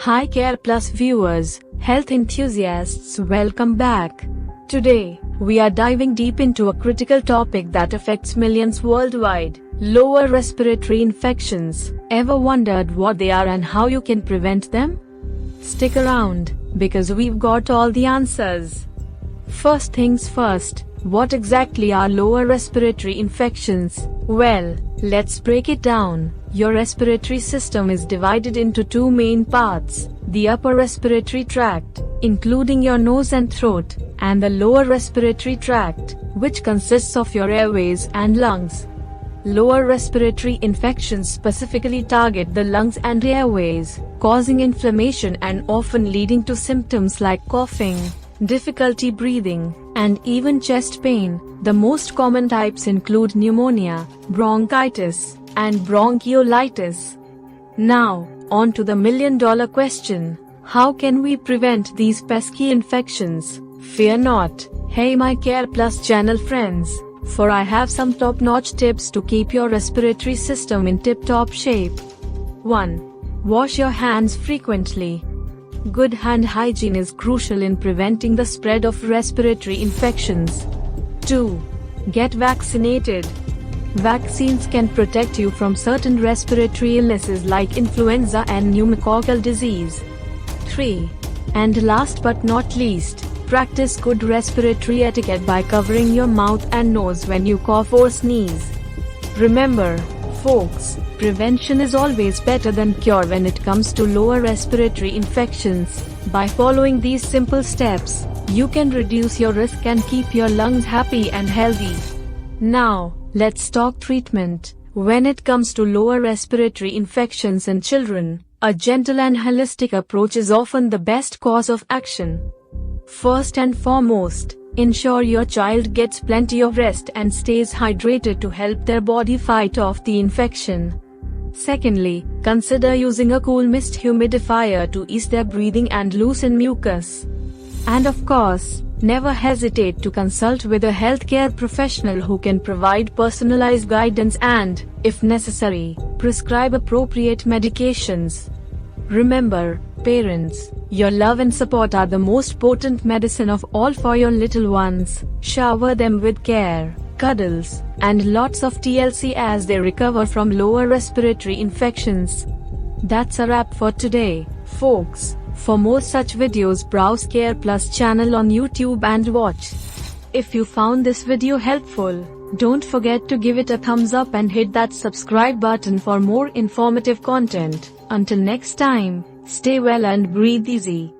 Hi Care Plus viewers, health enthusiasts, welcome back. Today, we are diving deep into a critical topic that affects millions worldwide, lower respiratory infections. Ever wondered what they are and how you can prevent them? Stick around, because we've got all the answers. First things first, what exactly are lower respiratory infections? Well, let's break it down. Your respiratory system is divided into two main parts, the upper respiratory tract, including your nose and throat, and the lower respiratory tract, which consists of your airways and lungs. Lower respiratory infections specifically target the lungs and airways, causing inflammation and often leading to symptoms like coughing, difficulty breathing, and even chest pain. The most common types include pneumonia, bronchitis, and bronchiolitis. Now, on to the million-dollar question. How can we prevent these pesky infections? Fear not, hey my Care Plus channel friends, for I have some top-notch tips to keep your respiratory system in tip-top shape. 1. Wash your hands frequently. Good hand hygiene is crucial in preventing the spread of respiratory infections. 2. Get vaccinated. Vaccines can protect you from certain respiratory illnesses like influenza and pneumococcal disease. 3. And last but not least, practice good respiratory etiquette by covering your mouth and nose when you cough or sneeze. Remember, folks, prevention is always better than cure when it comes to lower respiratory infections. By following these simple steps, you can reduce your risk and keep your lungs happy and healthy. Now, let's talk treatment. When it comes to lower respiratory infections in children, a gentle and holistic approach is often the best course of action. First and foremost, ensure your child gets plenty of rest and stays hydrated to help their body fight off the infection. Secondly, consider using a cool mist humidifier to ease their breathing and loosen mucus. And of course, never hesitate to consult with a healthcare professional who can provide personalized guidance and, if necessary, prescribe appropriate medications. Remember, parents, your love and support are the most potent medicine of all for your little ones. Shower them with care, cuddles, and lots of TLC as they recover from lower respiratory infections. That's a wrap for today, folks. For more such videos, browse Care Plus channel on YouTube and watch. If you found this video helpful, don't forget to give it a thumbs up and hit that subscribe button for more informative content. Until next time, stay well and breathe easy.